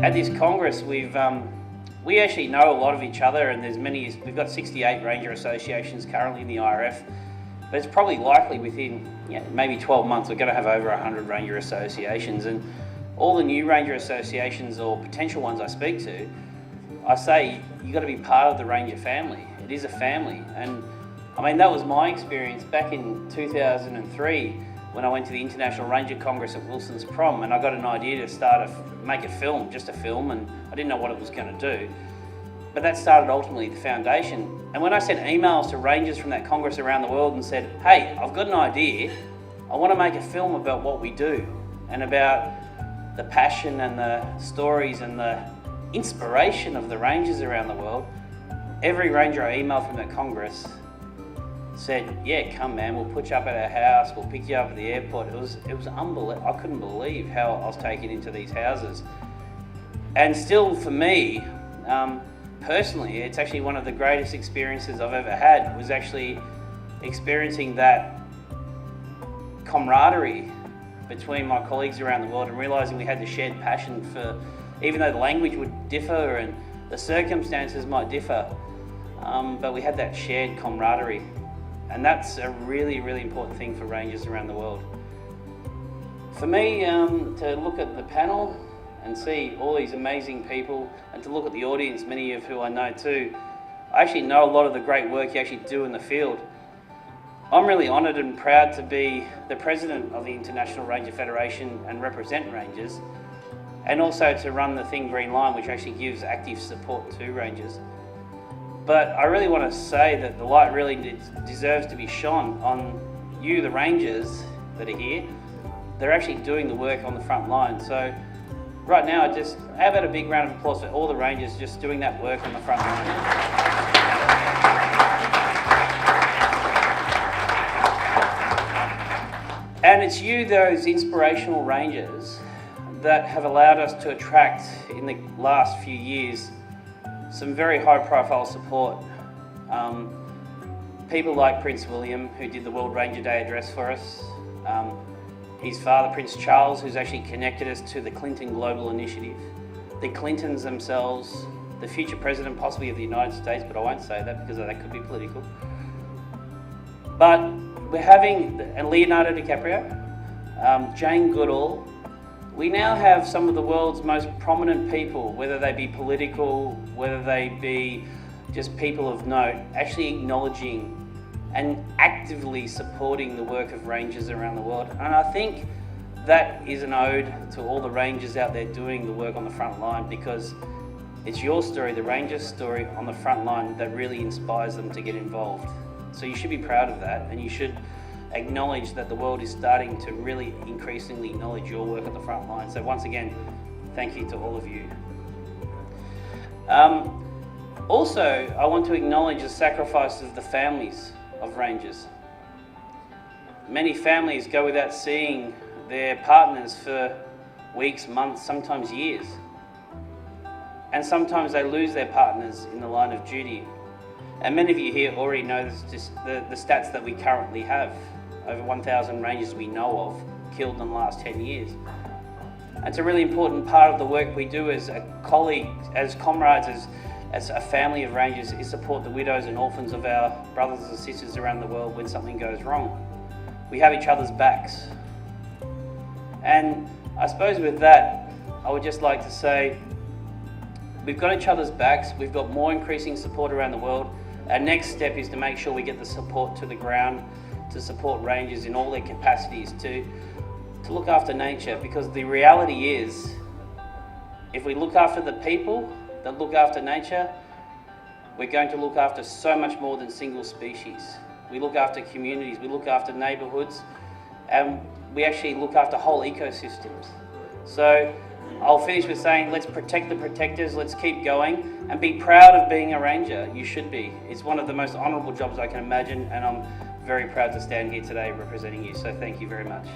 at this Congress, we actually know a lot of each other, and we've got 68 Ranger associations currently in the IRF, but it's probably likely within maybe 12 months we're going to have over 100 Ranger associations. And all the new Ranger associations or potential ones I speak to, I say you've got to be part of the Ranger family. It is a family. And I mean, that was my experience back in 2003 when I went to the International Ranger Congress at Wilson's Prom, and I got an idea to make a film, just a film, and I didn't know what it was going to do. But that started ultimately the foundation. And when I sent emails to Rangers from that Congress around the world and said, hey, I've got an idea, I want to make a film about what we do and about the passion and the stories and the inspiration of the Rangers around the world, every Ranger I emailed from that Congress said, yeah, come man, we'll put you up at our house, we'll pick you up at the airport. It was unbelievable. I couldn't believe how I was taken into these houses. And still for me, personally, it's actually one of the greatest experiences I've ever had, was actually experiencing that camaraderie between my colleagues around the world and realising we had the shared passion for, even though the language would differ and the circumstances might differ, but we had that shared camaraderie. And that's a really, really important thing for Rangers around the world. For me, to look at the panel and see all these amazing people, and to look at the audience, many of who I know too, I actually know a lot of the great work you actually do in the field. I'm really honoured and proud to be the president of the International Ranger Federation and represent Rangers, and also to run the Thin Green Line, which actually gives active support to Rangers. But I really want to say that the light really deserves to be shone on you, the Rangers that are here. They're actually doing the work on the front line. So right now, how about a big round of applause for all the Rangers just doing that work on the front line. And it's you, those inspirational Rangers, that have allowed us to attract, in the last few years, some very high-profile support. People like Prince William, who did the World Ranger Day address for us. His father, Prince Charles, who's actually connected us to the Clinton Global Initiative. The Clintons themselves, the future president possibly of the United States, but I won't say that because that could be political. But we're having, and Leonardo DiCaprio, Jane Goodall. We now have some of the world's most prominent people, whether they be political, whether they be just people of note, actually acknowledging and actively supporting the work of Rangers around the world. And I think that is an ode to all the Rangers out there doing the work on the front line, because it's your story, the Rangers' story on the front line, that really inspires them to get involved. So you should be proud of that, and you should acknowledge that the world is starting to really increasingly acknowledge your work at the front line. So once again, thank you to all of you. Also, I want to acknowledge the sacrifices of the families of Rangers. Many families go without seeing their partners for weeks, months, sometimes years. And sometimes they lose their partners in the line of duty. And many of you here already know the stats that we currently have. Over 1,000 Rangers we know of killed in the last 10 years. It's a really important part of the work we do as a colleague, as comrades, as a family of Rangers, is support the widows and orphans of our brothers and sisters around the world when something goes wrong. We have each other's backs. And I suppose with that, I would just like to say, we've got each other's backs, we've got more increasing support around the world. Our next step is to make sure we get the support to the ground, to support Rangers in all their capacities, to look after nature, because the reality is, if we look after the people that look after nature, we're going to look after so much more than single species. We look after communities, we look after neighbourhoods, and we actually look after whole ecosystems. So I'll finish with saying, let's protect the protectors, let's keep going, and be proud of being a Ranger. You should be. It's one of the most honourable jobs I can imagine, and I'm very proud to stand here today representing you, so thank you very much.